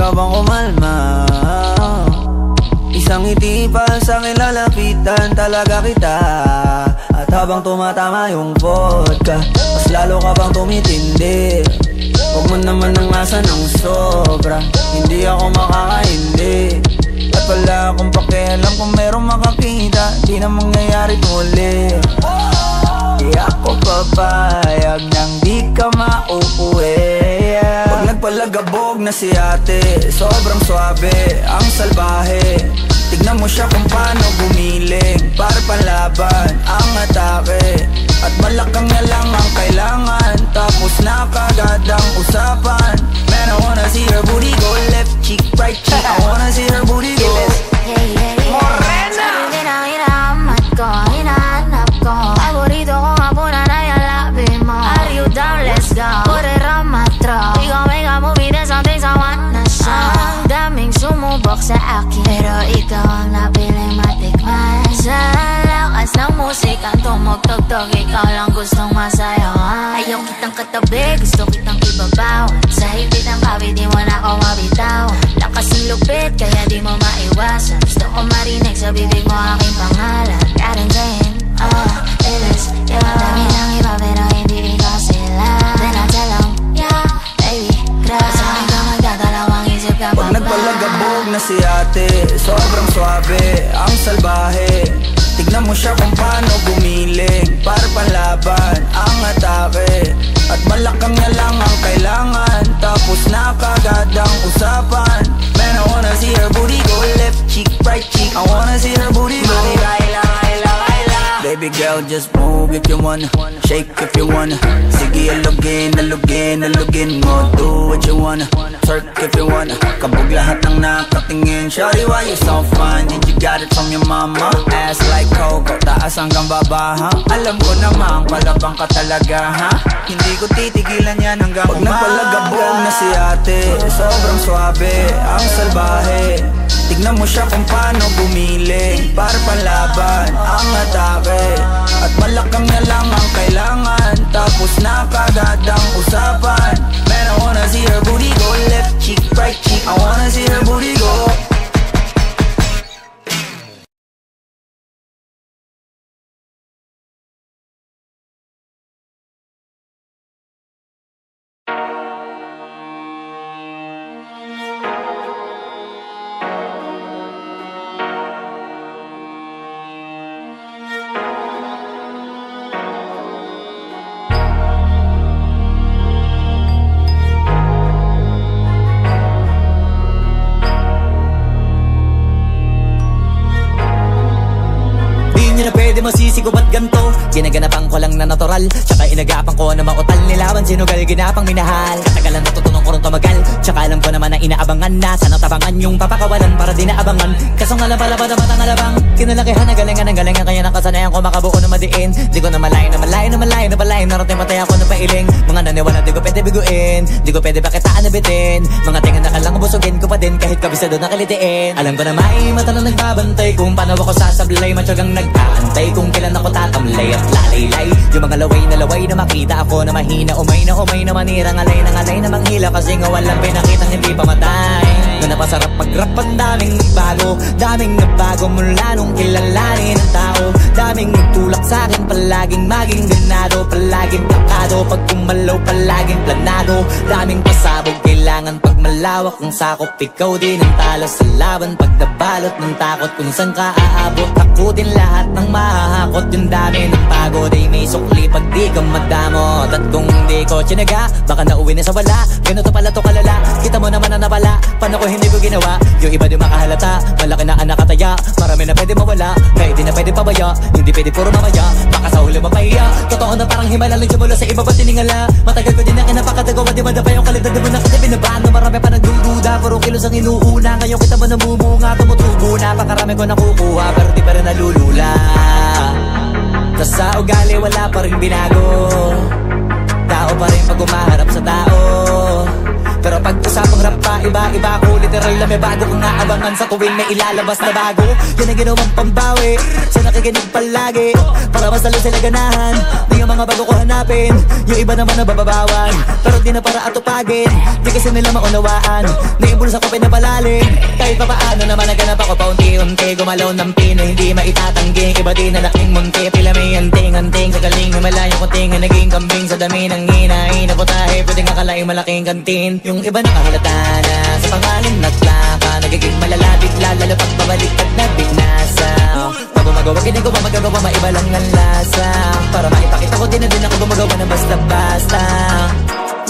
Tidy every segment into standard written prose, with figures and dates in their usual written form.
ka bang kumalma? Isang ngiti pa sa akin lalapitan talaga kita. At habang tumatama yung vodka, mas lalo ka bang tumitindi. Huwag mo naman ang asa ng sobra, hindi ako makakaindi. At wala akong pakialam kung merong makakita, di na mangyayari muli. Di ako papayag nang di ka mauuwi. Pag nagpalagabog na si ate, sobrang swabe, ang salbahe. Tignan mo siya kung paano gumiling, para panlaban ang atake. At malakang na lang ang kailangan, tapos na kagad ang usapan. Man, I wanna see her booty go left cheek, right cheek. I wanna see her booty go Morena. Hinahanap ko, hinahanap ko. Paborito ko nga po na nayalabi mo. Are you down? Let's go. Put it on my throat. We gon' make a movie, there's some things I wanna show. Ang daming sumubok sa akin, pero ikaw ang napiling matikman. Sa lakas ng musikang tumugtog-tog, ikaw lang gustong masayawan. Ayaw kitang katabi, gusto kitang ibabawan. Sa higpit ng kabi, di mo na ako mabitawan. Lakas ng lupit, kaya di mo maiwasan. Gusto ko marinig sa bibig mo aking pangalan. Karen Jane, it is you. Dami ng iba pero hindi ikaw sila. Then I tell them, yeah, baby, grabe. Sa akin ka magdadalawang isip ka pa ba? Pag nagpalagabog na si ate, sobrang swabe, ang salbahe. Tignan mo siya kung paano gumiling, para panlaban ang atake. At malakang na lang ang kailangan, tapos na kagad ang usapan. Man, I wanna see her booty go left cheek, right cheek. I wanna see her booty go Baby girl, just move if you wanna, shake if you wanna. Sige, alugin, alugin, alugin mo. Do what you wanna, twerk if you wanna. Kabog lahat ng nakatingin. Shawty, why you so fine? Did you got it from your mama? Ass like Coco, taas hanggang baba, ha? Alam ko namang palabang ka talaga, ha? Hindi ko titigilan yan hanggang umaga. Pag napalagabog na si ate, sobrang swabe, ang salbahe. Tignan mo siya kung paano gumiling, para panlaban ang atake. At malakang na lang ang kailangan, tapos na kagad ang usapan. Man, I wanna see her booty go left cheek, right cheek. I wanna see her booty go. Masisi ko ba't ganto? Ginaganapan ko lang na natural, tsaka inagapan ko na mautal. Nilaban sinugal, ginapang minahal. Katagalan natutunan ko rin tumagal, tsaka alam ko naman na inaabangan na. Sana tabangan yung papakawalan para di naabangan. Kaso nga lang pala ba naman ang alabang kinalakihan na galingan ng galingan, kaya nakasanayan ko makabuo na madiin. Di ko na malayo na malayo na malayo na palayo. Narating matay ako na pailing. Mga naniwala di ko pwede biguin, di ko pwede bakitaan na bitin. Mga tingan na kalang busugin ko pa din, kahit kabisado na kalitiin. Alam ko na may mata na nagbabantay kung paano ako sasablay. Matyagang nagkaantay kung kailan ako tatamlay at lalaylay. Yung mga laway na makita ako na mahina. Umay na manira, ngalay na manghila. Kasi nga walang pinakitang hindi pamatay. Na napasarap mag-rap, ang daming nagbago. Daming nagbago mula nung kilalanin ang tao. Daming nagtulak sa'kin, palaging maging ganado. Palaging plakado, pag kumalaw palaging planado. Daming pasabog, kailangan pag malawak ng sakop. Ikaw din ang talo sa laban, pag nabalot ng takot. Kung saan ka aabot, ako din lahat ng mahahakot. Yung dami ng pagod ay may sukli pag di ka madamot. At kung di ko tsinaga, baka nauwi na sa wala. Ganito pala to kalala, kita mo naman na napala. Paano ko hindi ko ginawa, yung iba di makahalata. Malaki na anak kataya, marami na pwede mawala. Kahit di na pwede pabaya, hindi pwede puro mamaya. Baka sa huli mapahiya, totoo na parang himala lang simula sa iba ba tiningala. Matagal ko din na kinapakadagawa, di madapa yung kalidad. Di mo na kita binabaan na marami pa nagdududa. Puro kilos ang inuuna, ngayon kita mo namumunga. Tumutubo na, pakarami ko nakukuha, pero di pa rin nalulula. Tas sa ugali wala pa rin binago. Tao pa rin pag umaharap sa tao. Pero pag usapang rap pa, iba-iba ko literal. literal na may bago kong naabangan sa tuwing may ilalabas na bago. Yan ang ginawang pambawi sa nakikinig palagi, para mas lalo sila ganahan. Di yung mga bago ko hanapin, yung iba naman nabababawan, pero di na para atupagin. Di kasi nila maunawaan, naimbulsa ko pinapalalim. Kahit pa paano naman naganap ako paunti-unti, gumalaw ng pino, hindi maitatanggi. Iba din na laking munti, pila may anting-anting. Sa galing na malayong kunting na naging kambing. Sa dami ng hinahin na putahe, pwedeng akalaing malaking kantin. Yung iba nakahalata na sa pangalan at plaka, nagiging malalapit lalo pag babalik at nabinasa. Pag gumagawa, ginagawa, magagawa, maiba lang ang lasa. Para maipakita ko din na din ako gumagawa na basta-basta.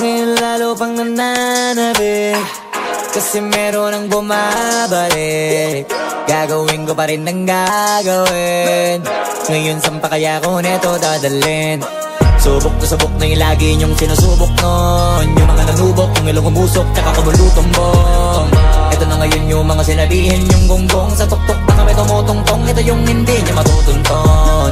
Ngayon lalo pang nananabik, kasi meron ang bumabalik. Gagawin ko pa rin ang gagawin. Ngayon saan pa kaya ko neto dadalhin? Subok na subok na yung lagi niyong sinusubok nun. Yung mga nanubok, yung ilong umusok, tsaka kumulutumbong. Ito na ngayon yung mga sinabihin yung gonggong. Sa tuktok na kami tumutungtong, ito yung hindi niya matutunton.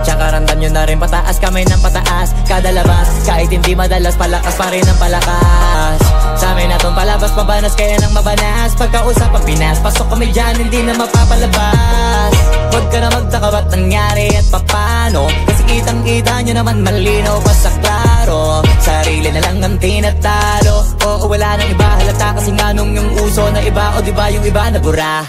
Tsaka randan nyo na rin pataas, kamay ng pataas. Kada labas, kahit hindi madalas, palakas pa rin ang palakas. Sa amin natong palabas, pabanas, kaya nang mabanas. Pagkausap ang Pinas, pasok kami dyan, hindi na mapapalabas. Huwag ka na magtaka ba't nangyari at papano, kasi kitang-kita nyo naman malinaw pa sa klaro. Sarili na lang ang tinatalo, oo wala nang iba, halata kasi nga nung yung uso na iba. O diba yung iba na bura?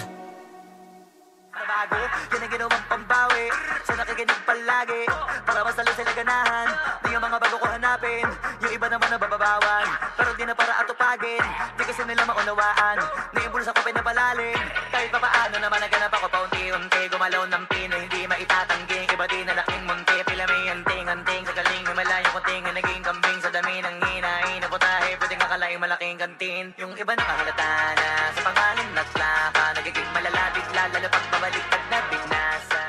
Bago, yan ang ginawang pambawi sa nakikinig palagi, para mas lalo sila ganahan. Di yung mga bago ko hanapin, yung iba naman nabababawan, pero di na para atupagin. Di kasi nila maunawaan, naimbulsa ko pinapalalim. Kahit pa paano naman naganap ako paunti-unti, gumalaw ng pino, hindi maitatanggi. Iba din na laking munti, pila may anting-anting. Sa galing may malayong kunting na naging kambing. Sa dami ng hinahin na putahe, pwedeng akalaing malaking kantin. Yung iba nakahalata na sa pangalan at plaka, nagiging malalapit lalo pag babalik at nabinasa.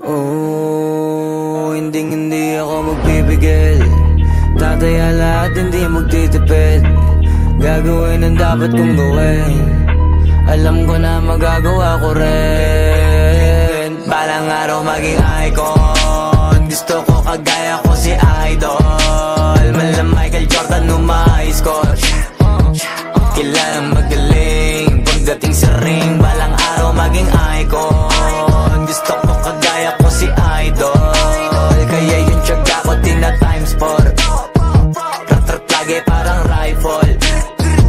Oh, hindi ako magpipigil. Tataya lahat, hindi magtitipid. Gagawin ang dapat kong gawin. Alam ko na magagawa ko rin. Balang araw maging icon. Gusto ko kagaya ko si Idol. Mala Michael Jordan umay-score. Kilalang magaling pagdating sa ring. Balang araw maging icon. Gusto ko kagaya ko si Idol. Kaya yung tiyaga ko tina-times 4. Rat-rat lagi parang rifle.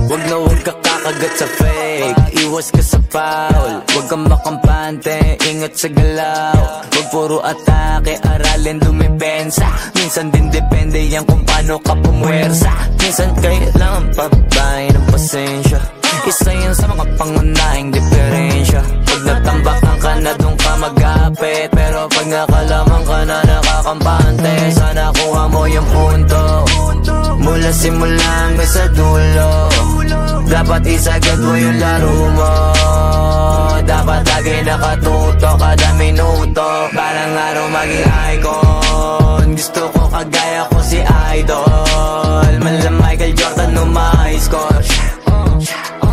Wag na wag ka kakagat sa fake, iwas ka sa foul. Wag kang makampante, ingat sa galaw. Wag puro atake, aralin dumipensa. Minsan din depende yan kung paano ka pumwersa. Minsan kailangan pabahay ng pasensya. Isa yan sa mga pangunahing diferensya. Pag natambakan ka na doon ka mag-apit, pero pag nakalaman ka na nakakampante, sana kuha mo yung punto. Mula simula hanggang sa dulo, dapat isagad mo yung laro mo. Dapat lagi nakatuto kada minuto. Balang araw maging icon. Gusto ko kagaya ko si Idol. Mala Michael Jordan umay-score.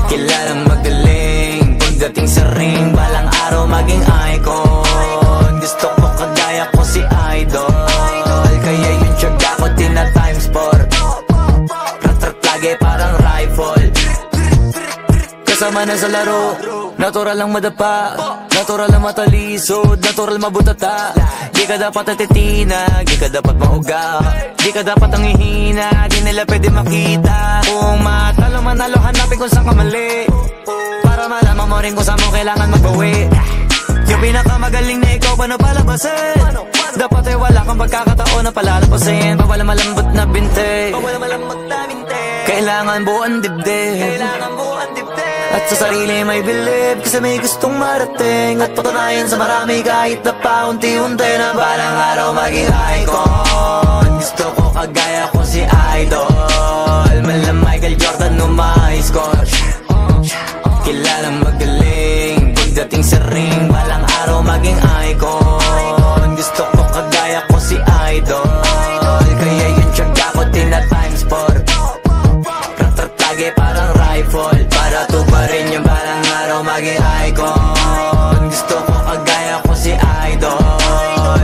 Kilalang magaling pagdating sa ring. Balang araw maging icon. Gusto ko kagaya ko si Idol. Kaya yung tiyaga ko tina-times 4. Rat-rat lagi parang rifle. Kasama na sa laro, natural lang madapa, natural lang matalisod, natural mabutata. Di ka dapat atitina, di ka dapat mauga, di ka dapat ang hihina, di nila pwede makita. Kung matalo manalo, hanapin kung saan ka mali, para malaman mo rin kung saan mo kailangan magbawi. Yung pinakamagaling na ikaw, paano palabasin? Dapat ay wala kang pagkakataon na palalabasin. Bawal malambot na binte, kailangan buuan dibdib. At sa sarili may believe, kasi may gustong marating. At patunayan sa marami kahit na paunti-unti, na balang araw maging icon. Gusto ko kagaya ko si Idol. Mala Michael Jordan umay-score. Kilalang magaling pagdating sa ring. Balang araw maging icon. Gusto ko kagaya ko si Idol. Kaya yung tiyaga ko tina-times 4. Rat-rat lagi parang rifle, para tuparin yung balang araw maging icon. Gusto ko kagaya ko si Idol.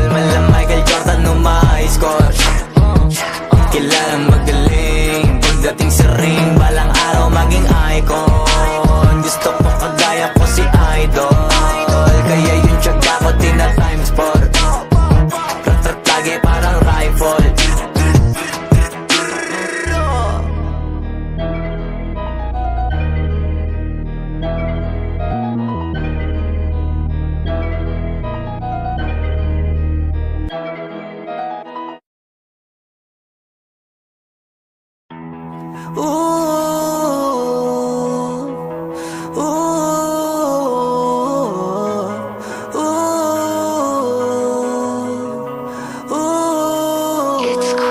ring balang araw maging icon. Gusto ko kagaya ko si Idol, kaya yung tiyaga ko tina times 4. Lagi parang rifle.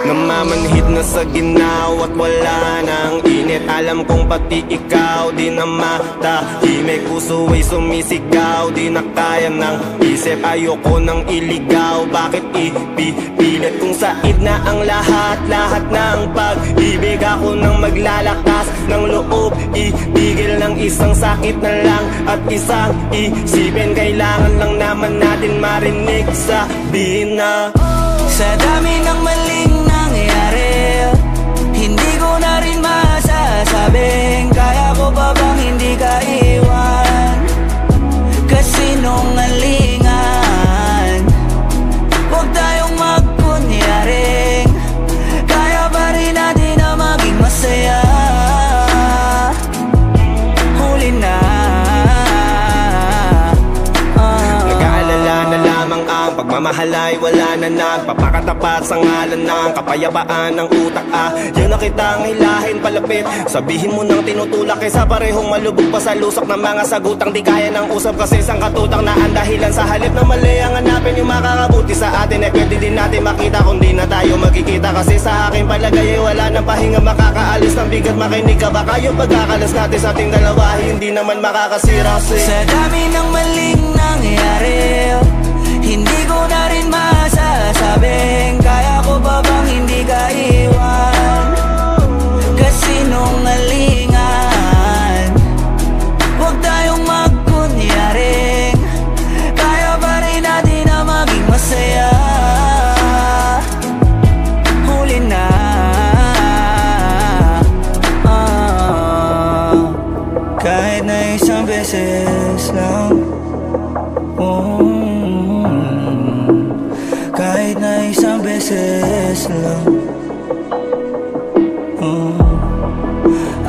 Namamanhid na sa ginaw at wala nang init. Alam kong pati ikaw di na matahimik. Puso ay sumisigaw, di na kaya ng isip. Ayoko nang iligaw, bakit ipipilit? Kung said na ang lahat ng pag-ibig. Ako nang maglalakas ng loob, itigil ng isang sakit na lang at isang isipin. Kailangan lang naman natin marinig, sabihin na sa dami ng maling nangyari, hindi ko na rin masasabing kaya ko pa bang hindi ka iwan. Kasinungalingan, huwag tayong magkunyaring kaya pa rin natin na maging masaya. Huli na, nag-aalala na lamang ang pagmamahal ay wala na nagpapakatapat sa ngalan ng kapayapaan ng utak. Yan na kitang hilahin palapit, sabihin mo nang tinutulak kaysa parehong malubog pa sa lusok ng mga sagutang di kaya ng usap kasi isang katutang na ang dahilan sa halip na mali ang hanapin yung makakabuti sa atin. Eh pwede din natin makita kung di na tayo magkikita kasi sa aking palagay ay wala nang pahinga makakaalis ng bigat. Makinig ka baka yung pagkakalas natin sa ating dalawa hindi naman makakasira kasi sa dami ng maling nangyari, hindi ko na rin masasabing kaya ko pa bang hindi ka iwan. Kasinungalingan, huwag tayong magkunyaring kaya pa rin natin na maging masaya. Huli na, kahit na isang beses lang, kahit na isang beses lang.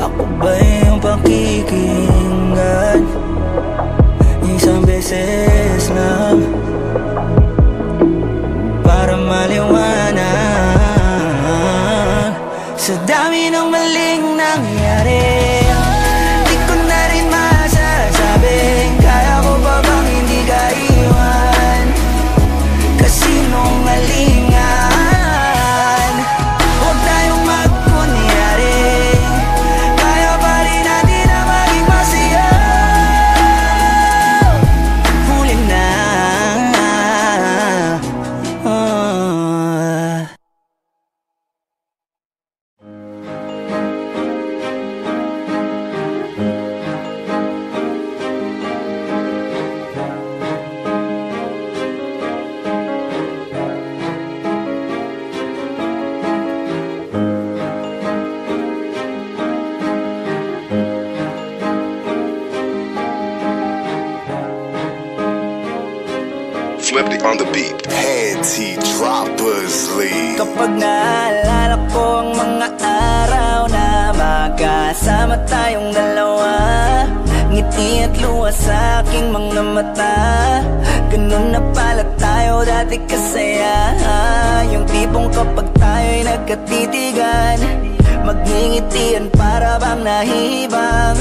Ako ba yung pakikinggan? Isang beses lang para maliwanag. Sa dami ng maling nangyari, di ko na rin masasabing kaya ko pa bang hindi ka iwan. Kasinungalingan, huwag tayong magkunyari kaya pa rin natin na maging masaya. Huli na, Flippy on the beat. Panty Droppers League. kapag naalala ko ang mga araw na magkasama tayong dalawa, ngiti at luha sa aking mga mata. Ganun na pala tayo dati kasaya, yung tipong kapag tayo'y nagkatitigan, magngingitian para bang nahihibang,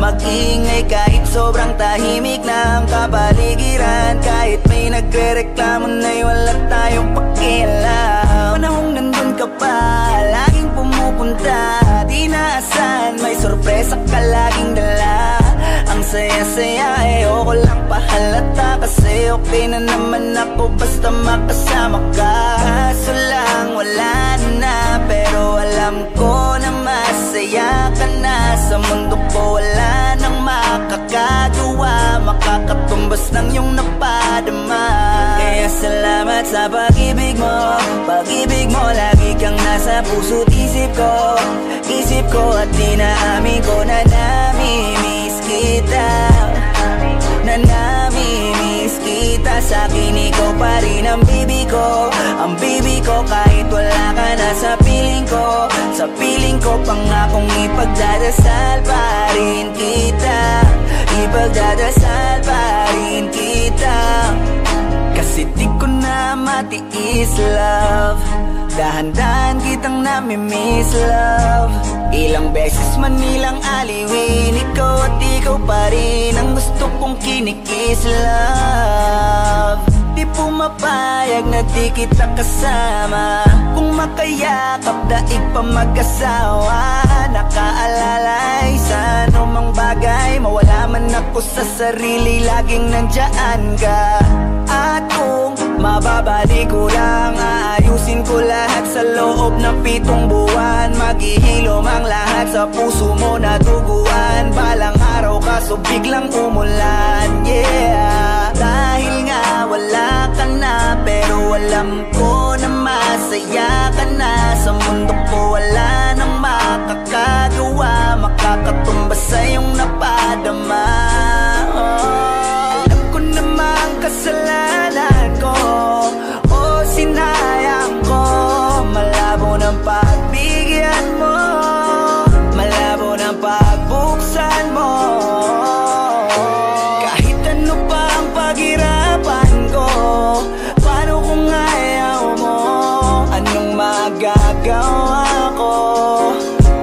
mag-iingay kahit sobrang tahimik na ang kapaligiran. Kahit may nagre-reklamo na'y wala tayong pakialam. Panahong nandun ka pa, laging pumupunta, di naasahan may sorpresa ka laging dala. Ang saya-saya eh ako lang pahalata, kasi okay na naman ako basta makasama ka. Kaso lang wala na, pero alam ko na masaya ka na. Sa mundo ko wala nang makakagawa, makakatumbas ng iyong napadama. Kaya salamat sa pag-ibig mo, pag-ibig mo lagi kang nasa puso't isip ko. Isip ko at dinaamin ko na namimiss kita. Na namimiss kita. Sa'kin ikaw pa rin ang baby ko. Ang baby ko kahit wala ka na sa piling ko. Sa piling ko pangakong ipagdadasal pa rin kita. Ipagdadasal pa rin kita. Kasi di ko na matiis love. Dahan-dahan kitang namimiss love. Ilang beses man nilang aliwin, ikaw at ikaw pa rin ang gusto kong kinikiss love. Di pumapayag na di kita kasama. Kung makayakap daig pa mag-asawa. Nakaalalay sa anumang bagay. Mawala man ako sa sarili, laging nandyan ka. At kung mababalik ko lang, aayusin ko lahat sa loob ng 7 buwan. Maghihilom ang lahat sa puso mo na duguan. Balang araw kaso biglang umulan, yeah. Dahil nga wala ka na, pero alam ko na masaya ka na. Sa mundo ko wala nang makakagawa, makakatumbas sa iyong napadama. Alam ko namang kasalanan ko, o sinayang ko. Malabo ng pagbigyan mo, malabo ng pagbuksan mo. Kahit ano pa ang paghirapan ko, paano kung ayaw mo? Anong magagawa ko?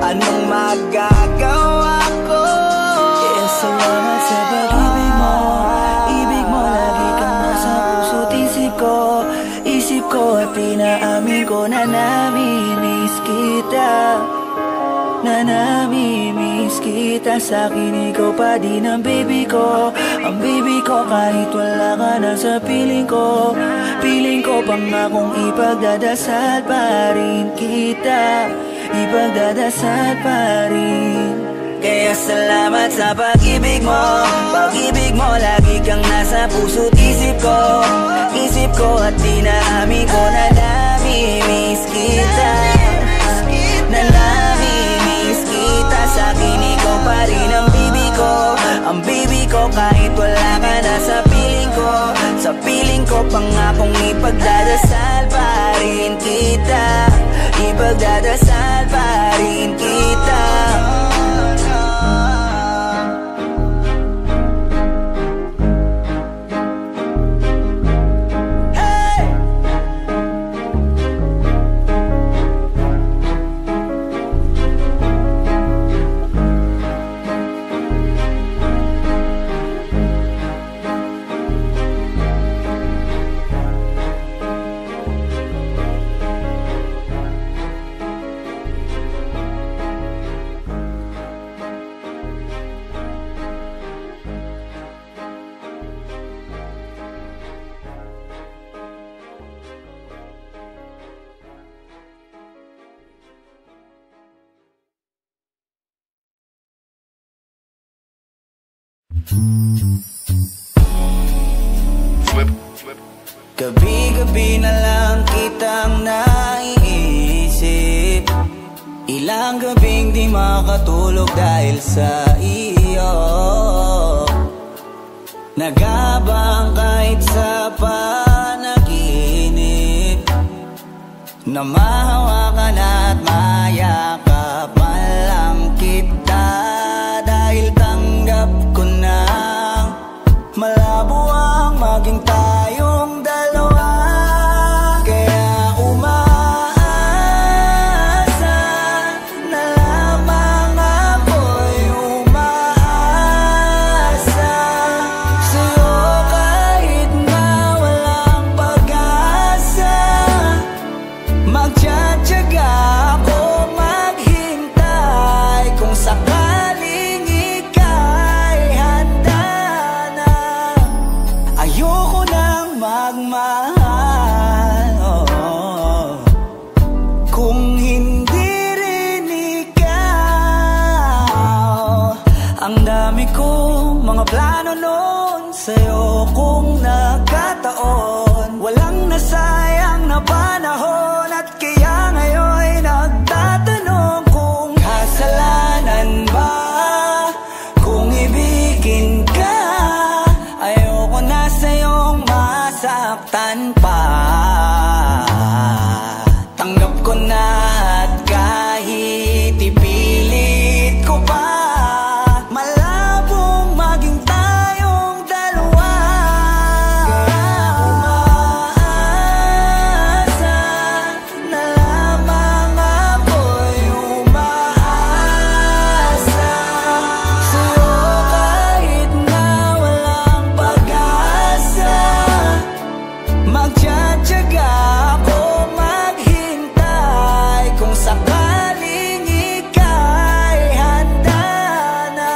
Anong magagawa ko? Eh, salamat sa pag-ibig mo. Ibig mo lagi kang nasa puso't isip ko. Isip ko at pinaamin ko na namimiss kita. Na namimiss kita. Sa'kin ikaw pa din ang baby ko. Ang baby ko kahit wala ka na sa piling ko. Piling ko pangakong ipagdadasal pa rin kita. Ipagdadasal pa rin. Kaya salamat sa pag-ibig mo. Pag-ibig mo lagi kang nasa puso't isip ko. Isip ko at dinaamin ko na namimiss kita. Na namimiss kita. Sa'kin ikaw pa rin ang baby ko. Ang baby ko kahit wala ka na sa piling ko. Sa piling ko pangakong ipagdadasal pa rin kita. Ipagdadasal pa rin kita. Gabi-gabi na lang kitang naiisip. Ilang gabing di makatulog dahil sa iyo. Nagabang kahit sa panaginip, na mahawakan at mayakapan lang kita. Dahil tanggap ko na malabo ang maging tayong dalawa. Kaya umaasa na lamang ako'y umaasa sa'yo kahit na walang pag-asa. Magtsatsaga ako maghintay kung sakaling ika'y handa na. Ayoko nang magmahal, kung hindi rin ikaw. Ang dami kong mga plano noon sa'yo kung nagkataon. Walang nasayang na panahon at kaya ngayon'y nasaktan pa. Tanggap ko na at kahit ipilit ko pa, malabong maging tayong dalawa. Kaya umaasa na lamang ako'y umaasa sa'yo kahit na walang pag-asa. Magtsatsaga ako maghintay kung sakaling ika'y handa na.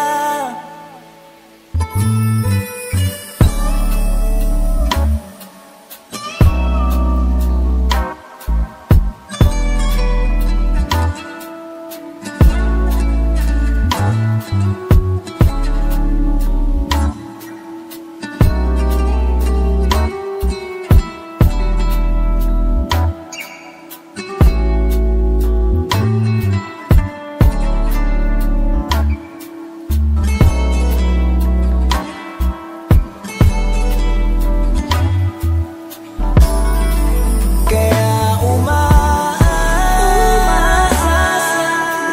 Kaya umaasa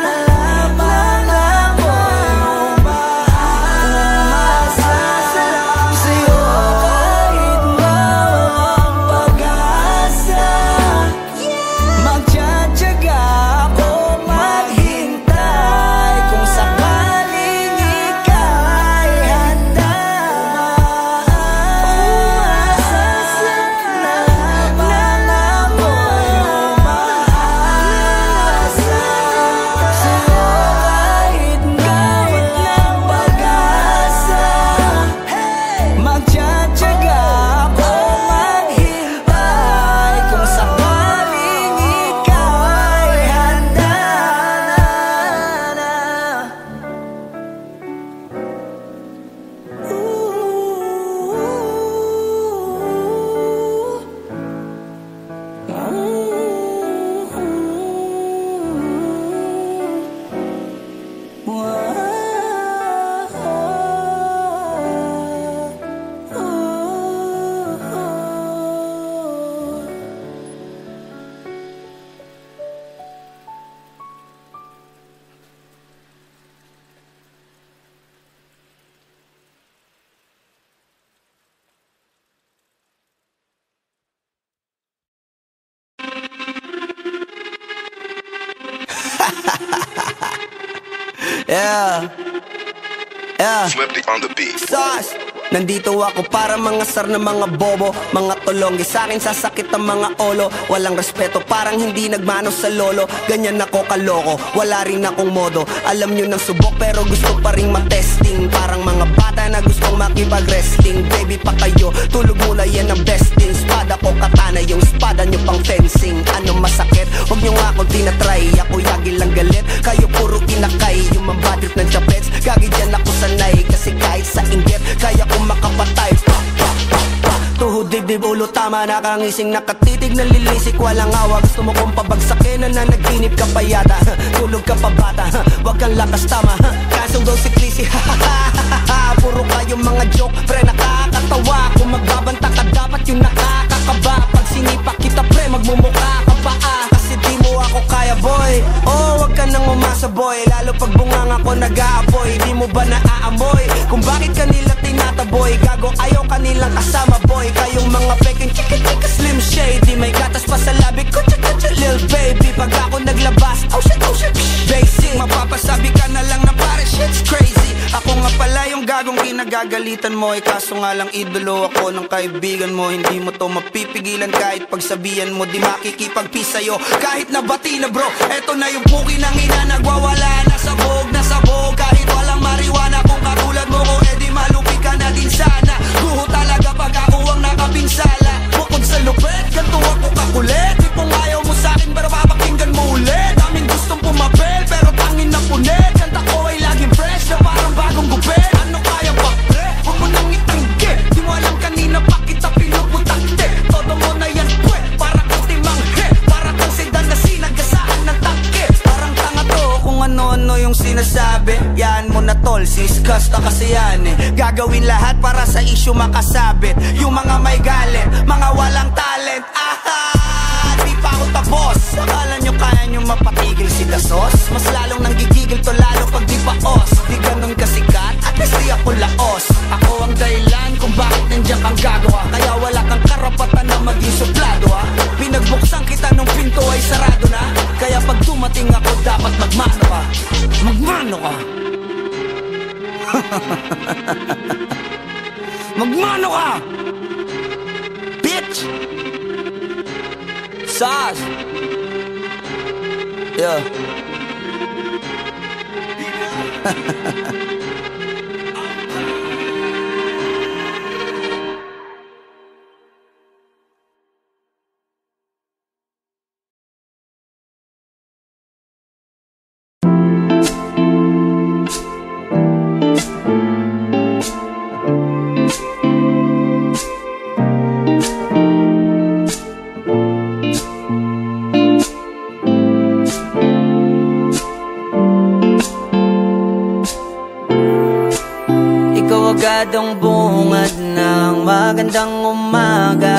na lamang ako'y umaasa sa'yo kahit na walang pag-asa. Magtsatsaga ako maghintay kung sakaling ika'y handa. Umaasa na lamang ako'y umaasa sa'yo kahit na walang pag-asa. Magtsatsaga ako maghintay kung sakaling ika'y handa na. Yeah. Swifty on the beat. Sauce! Nandito ako para mangasar ng mga bobo, mga tulonggi sa'kin sasakit ang mga olo. Walang respeto, parang hindi nagmano sa lolo. Ganyan ako kaloko, wala rin akong modo. Alam nyo ng subok pero gusto pa rin matesting. Parang mga bata na gustong makipag-wrestling. Baby pa kayo, tulog muna yan ang besting. Spada ko katana, yung spada nyo pang fencing. Ano masakit? Huwag nyo nga ako tinatry. Ako yagi lang galit, kayo puro kinakay. Yung mambadrip ng chapets, gagi dyan ako sanay. Kasi kahit sa inggit, kaya ko makapatay. Tuhod, dibdib, ulo, tama, nakangising, nakatitig, nalilisik, walang awa. Gusto mo kong pabagsakin, nananaginip ka pa yata. Tulog ka pa bata, wag kang lakas tama. Kasong daw si Clissy, puro kayong mga joke, pre, nakakatawa. Kung magbabanta ka, dapat yung nakakakaba. Pag sinipak kita, pre, magmumukha ka pa kasi di mo ako kaya, boy. Oh, wag ka nang umasa, boy. Lalo pag bunganga ko nag-aapoy. Di mo ba naaamoy kung bakit kanila tinataboy? Gago, ayaw kanilang kasama, boy. Kayong mga peking chika-chika slim shady. May gatas pa sa labi ko, chika-chika lil baby. Pag ako naglabas, oh shit, basic. Mapapasabi ka na lang na pare, shit's crazy. Ako nga pala yung gagong kinagagalitan mo. Kaso nga lang idolo ako ng kaibigan mo. Hindi mo to mapipigilan kahit pagsabihan mo. Di makikipag-peace sa'yo kahit nabati na, bro. Eto na yung puki ng ina, nagwawala na sabog. Kahit walang mariwana, kung katulad mo ko, edi malupi ka na din sana. Guho talaga pag ako ang nakapinsala. Bukod sa lupet, ganito ako kakulit. Tipong ayaw mo sa'kin pero papakinggan mo ulit. Daming gustong pumapel pero tangin na punit. Kanta ko ay laging fresh na parang bagong gupit. Ano kaya ba, pre? Huwag mo nang itanggi. Di mo alam kanina pa kita pinuputakte. Todo mo na yan, pwe, para kang timanghe. Para kang sedan na sinagasaan ng tangke. Parang tanga to kung ano-ano yung sinasabi. Yan mo na tol, sis, kasta kasi yan eh. Gagawin lahat para sa issue makasabit. Yung mga may galit, mga walang talent. Di pa ako tapos. Akala nyo kaya nyo mapatigil si Dasos? Mas lalong nanggigigil to lalo pag di paos. Di ganun kasikat, at least di ako laos. Ako ang dahilan kung bakit nandiyan kang gagawa. Kaya wala kang karapatan na maging suplado ha. Pinagbuksan kita nung pinto ay sarado na. Kaya pag dumating ako dapat magmano ka. Magmano ka. Magmano ka, bitch. Sas. Yeah. Agad bungad ng magandang umaga.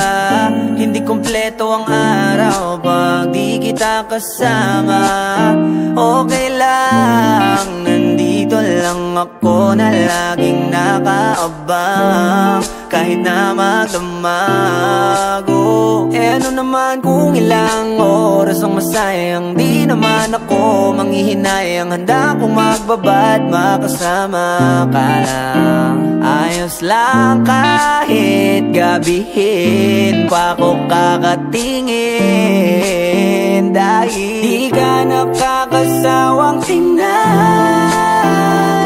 Hindi kumpleto ang araw pag di kita kasama. Okay lang, nandito lang ako na laging nakaabang. Kahit na magdamago. Ano naman kung ilang oras ang masayang. Di naman ako manghihinayang. Handa kong magbabad, makasama ka lang. Ayos lang kahit gabihin pa ko kakatingin. Dahil di ka nakakasawang tingnan.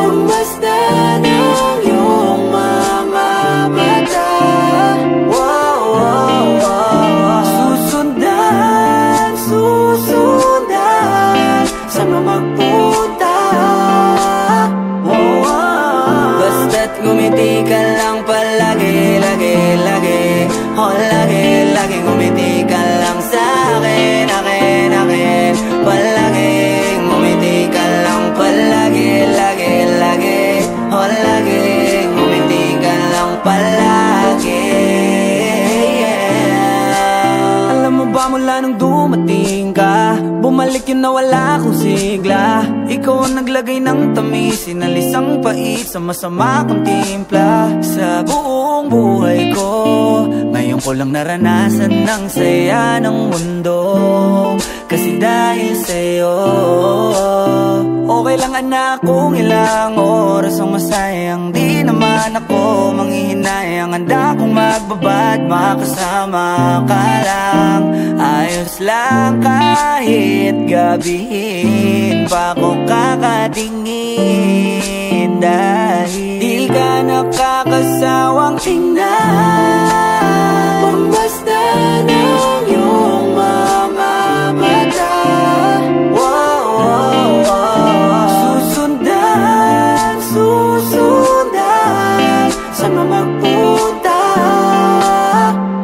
Bumasta ng iyong mga mata. Wow, wow, wow. Susundan, susundan. Saan mo magpunta? Wow, wow. Basta't ngumiti ka lang palagi, lagi, lagi. Oh, lagi, lagi ngumiti ka lang sa'kin, akin, akin. Palagi, ngumiti ka lang palagi, lagi, lagi. Oh, lagi, ngumiti ka lang palagi. Yeah. Alam mo ba mula nung dumating ka, bumalik yun na wala akong sigla. Ikaw ang naglagay ng tamis, sinalis ang pait sa masama kong timpla. Sa buong buhay ko, ngayon ko lang naranasan ng saya ng mundo. Kasi dahil sa'yo, okay lang anak kung ilang oras ang masayang. Di naman ako manghihinayang. Handa kong magbabad, makasama ka lang. Ayos lang kahit gabihin pa ko kakatingin. Dahil di ka nakakasawang tingnan. Bumasta ng iyong mga mata. Wow, wow, wow. Susundan, susundan. Saan mo magpunta?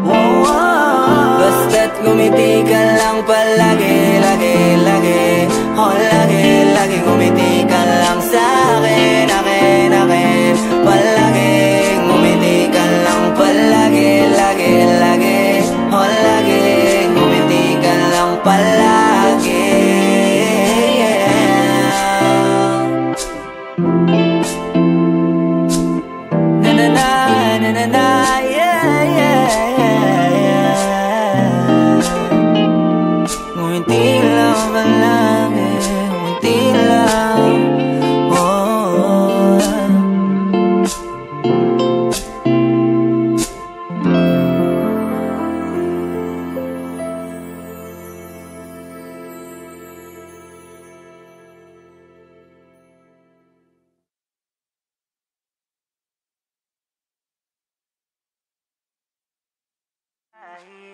Wow, wow. Basta't ngumiti ka lang palagi, lagi, lagi. Oh, lagi, lagi ngumiti ka lang sa'kin, akin, akin. Palagi, ngumiti ka lang palagi, lagi, lagi. Oh, lagi, ngumiti ka lang palagi. Yeah. Na na na, na na na, yeah, yeah, yeah, yeah. Ngumiti lang palagi, ngumiti lang. Oh.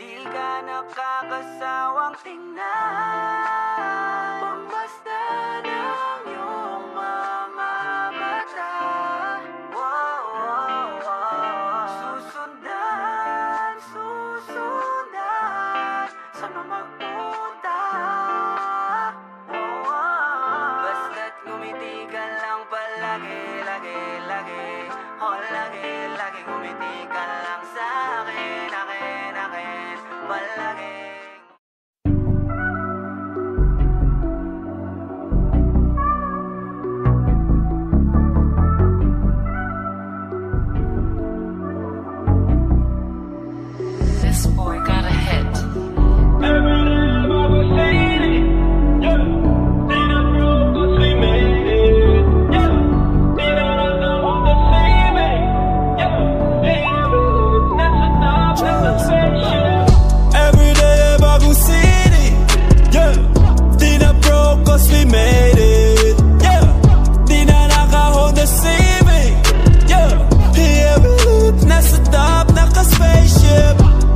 Di ka nakakasawang tingnan. Bumasta ng iyong mga mata. Wow, wow, wow. Susundan, susundan. Saan mo magpunta? Wow, wow. Basta't ngumiti ka lang palagi, lagi, lagi. Oh, lagi. This boy got a hit. We made it, yeah. Di na naka-hold the ceiling, yeah. Here we live, nasa top, naka-spaceship.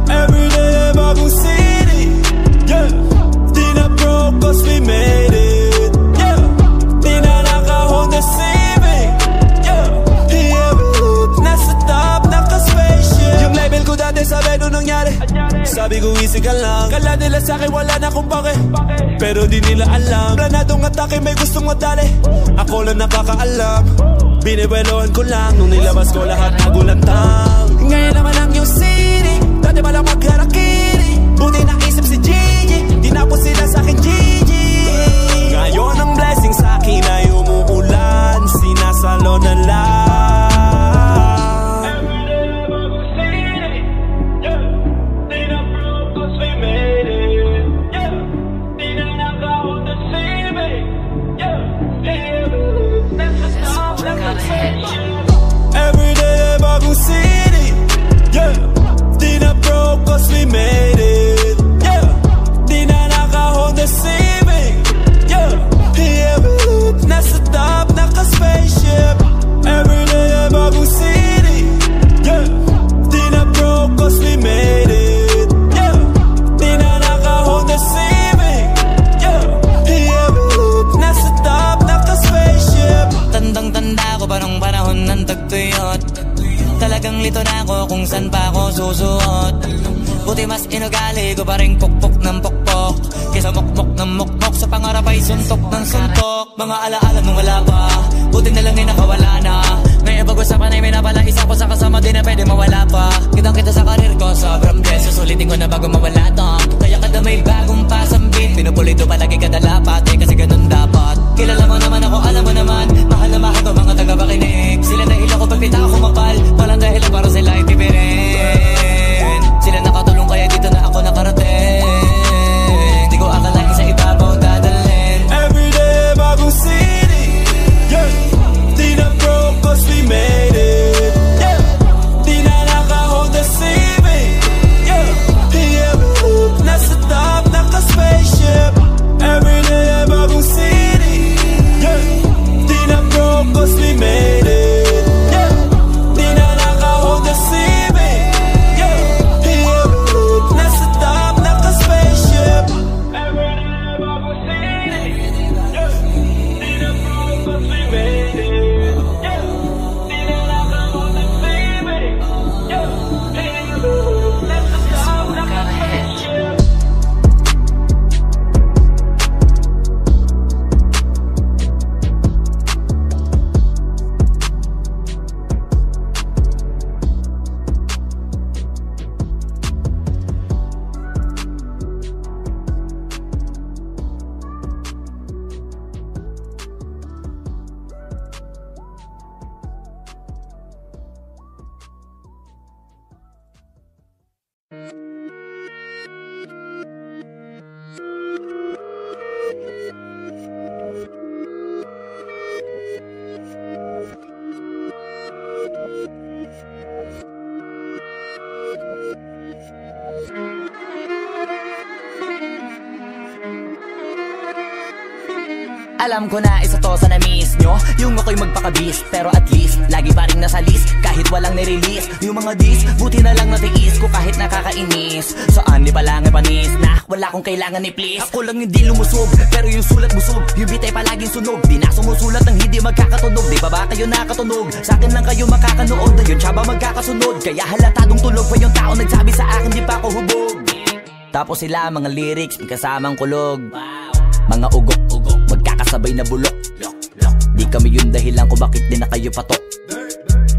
Everyday bagong city, yeah. Di na broke cause we made it, yeah. Di na naka-hold the ceiling, yeah. Here we live, nasa top, naka-spaceship. Yung level ko dati sabi nung nangyari, sabi ko easy ka lang. Kala nila sa'kin wala na kung bakit, pero di nila alam. Planadong atake may gustong madali, ako lang nakakaalam. Binibelohan ko lang, nung nilabas ko lahat nagulantang. Ngayon naman ang yung city, dati malang magharakiri. Buti naisip si Gigi, di na po sila sa'kin Gigi. Ngayon ang blessing sa'kin ay umuulan, sinasalo na lang. Everyday bagong city, yeah. Di na broke cause we made it, yeah. Di na naka-hold the ceiling, yeah. Here we live, nasa top, naka-spaceship. Everyday bagong city, yeah. Di na broke cause we made it, yeah. Di na naka-hold the ceiling, yeah. Here we live, nasa top, naka-spaceship. Tandang-tanda ko parang panahon ng tagtuyot. Talagang lito na ako kung saan pa ako susuot. Buti mas inugali ko pa rin pukpok ng pukpok, kesa mokmok ng mokmok, sa pangarap ay suntok ng suntok. Mga alaala nung wala pa, buti na lang ay nakawala na. Ngayon pag-usapan ay may napala, isa ko sa kasama din na pwede mawala pa. Kitang kita sa karir ko, sobrang bless, susulitin ko na bago mawala to. Kaya kada may bagong pasambit, pinupulito palagi kada lapat, eh kasi ganun dapat. Kilala mo naman ako, alam mo naman, mahal na mahal ko mga taga-pakinig. Sila dahil ako pagpita ako mapal, walang dahil para sila ay tipirin. Sila nakatulong kaya dito na ako nakarating. Di ko akalain sa ibabaw dadalhin. Everyday bagong city, yeah. Di na broke cause we made it, yeah. Di na naka-hold the ceiling, yeah. Here we live, nasa top, naka-spaceship. Everyday bagong city, yeah. Di na broke cause we made it, yeah. Di na naka-hold the ceiling, yeah. Here we live, nasa top, naka-spaceship. Everyday bagong city, yeah. Di na broke cause we made it, yeah. Di na naka-hold the ceiling, yeah. Here we live, nasa top, naka-spaceship. Alam ko na isa to sa na-miss nyo, yung ako'y magpakabis, pero at least lagi pa rin nasa list, kahit walang nirelease. Yung mga dis, buti na lang natiis ko kahit nakakainis. Saan di pa lang panis na wala kong kailangan ni please. Ako lang hindi lumusog, pero yung sulat busog, yung bitay palaging sunog. Di na sumusulat ng hindi magkakatunog, di ba ba kayo nakatunog? Sa akin lang kayo makakanood, na yun tsaba magkakasunod. Kaya halatadong tulog pa yung tao nagsabi sa akin di pa ako hubog. Tapos sila mga lyrics may kasamang kulog, mga ugok-ugok magkakasabay na bulok. Di kami yung dahilan kung bakit din na kayo patok.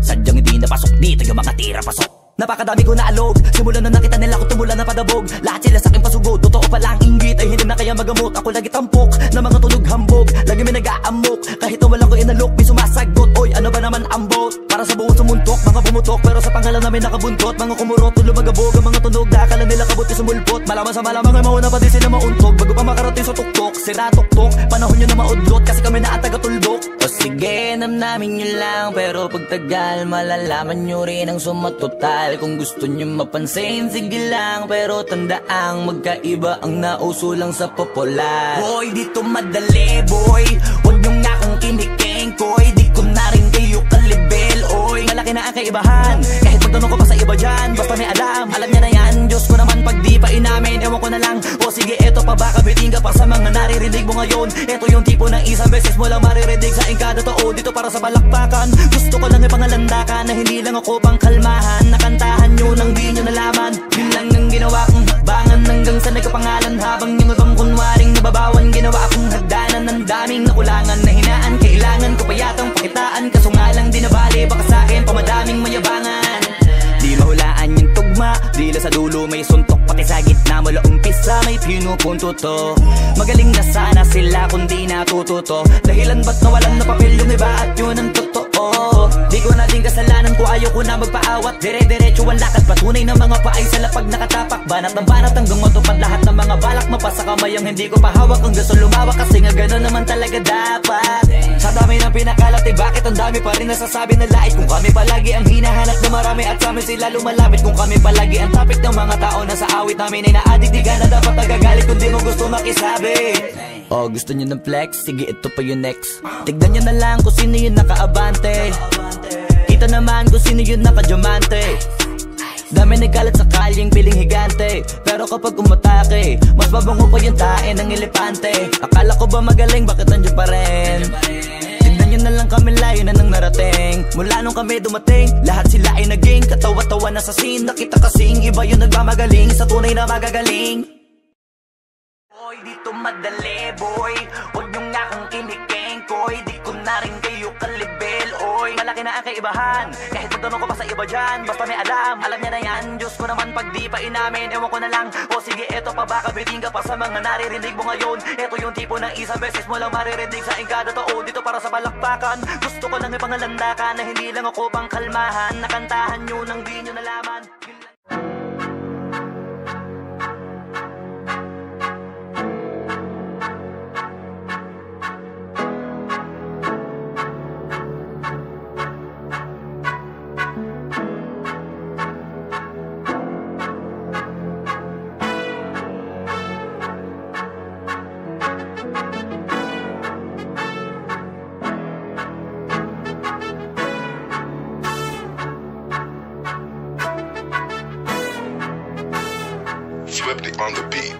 Sadyang hindi napasok dito yung mga tira pasok. Napakadami ko na alog, simula na nakita nila ko tumula na padabog. Lahat sila sa akin pasugod, totoo pala ang inggit ay hindi na kaya magamot. Ako lagi tampok na mga tunog hambog, lagi may nag-aamok. Kahit na walang ko inalok, may sumasagot. Oy, ano ba naman ang bot? Para sa buong sumuntok, mga bumutok pero sa pangalan namin nakabuntot. Mga kumurot, lumagabog ang mga tunog na akala nila kabuti sumulpot. Malaman sa malamang ay mauna pa din sila mauntog bago pa makarating sa tuktok. Sira tuktok, panahon nyo na maudlot kasi kami na taga-tuldok. O sige, namnamin nyo lang pero pagtagal malalaman nyo rin ang sumatotal. Kung gusto nyo mapansin, sige lang pero tandaang magkaiba ang nauso lang sa popular. Boy, dito madali boy, huwag nyo nga akong kinikeng koy. Di ko na rin kayo kalibel, oy. Malaki na ang kaibahan, kahit magtanong ko pa sa iba dyan. Basta may alam niya na yan. Diyos ko naman pag di pa inamin, ewan ko na lang. O sige, eto pa ba kabiting ka pa sa mga naririnig mo ngayon. Eto yung tipo ng isang beses mo lang maririnig sa engkada totoo. Dito para sa balakpakan, gusto ko lang ipangalandakan na hindi lang ako pang kalmahan. Nakantahan nyo nang di nyo nalaman. Yun lang ang ginawa kong hakbangan hanggang sa nagkapangalan. Habang yung ibang kunwaring nababawan, ginawa akong hagdanan ng daming nakulangan na hinaan. Kailangan ko pa yatang pakitaan, kaso nga lang di nabali. Baka sa'kin pamadaming mayabangan. Di mahulaan yung tugma, dila sa dulo may suntok. Pati sa gitna mula umpisa may pinupunto to. Magaling na sana sila kung di natututo. Dahilan ba't nawalan na papel yung iba at yun ang totoo. Di ko na din kasalanan ko, ayaw ko na magpaawat. Dire-diretso ang lakad, patunay ng mga paay sa lapag nakatapak. Banat ng banat hanggang matupad lahat ng mga balak. Mapasa kamay ang hindi ko pahawak ang gusto lumawak. Kasi nga gano'n naman talaga dapat. Sa dami ng pinakalat, eh bakit ang dami pa rin nasasabi na lait. Kung kami palagi ang hinahanap na marami at sa amin sila lumalapit. Kung kami palagi ang topic ng mga tao na sa awit namin ay na-addict. Di ka na dapat nagagalit kung di mo gusto makisabi. Oh, gusto nyo ng flex? Sige, ito pa yung next. Tignan nyo na lang kung sino yung nakaabante. Kita naman kung sino yung nakadiamante. Dami nagkalat sa kalyeng piling higante. Pero kapag umatake, mas mabango pa yung tae ng elepante. Akala ko ba magaling, bakit nandiyan pa rin? Tignan nyo na lang kami, layo na nang narating. Mula nung kami dumating, lahat sila ay naging katawa-tawa na sa scene. Nakita kasing iba yung nagmamagaling sa tunay na magagaling. Boy, dito madali boy, huwag nyo nga akong kinikeng koy. Di ko na rin kayo kalibel, oy. Malaki na ang kaibahan, kahit magtanong ko pa sa iba dyan. Basta may alam niya na yan. Diyos ko naman pag di pa inamin, ewan ko na lang. O sige, eto pa ba kabiting ka pa sa mga naririnig mo ngayon. Eto yung tipo ng isang beses mo lang maririnig sa engkada totoo. Dito para sa balakpakan, gusto ko lang ipangalandakan na hindi lang ako pang kalmahan. Nakantahan nyo nang di nyo nalaman. Swifty on the beat.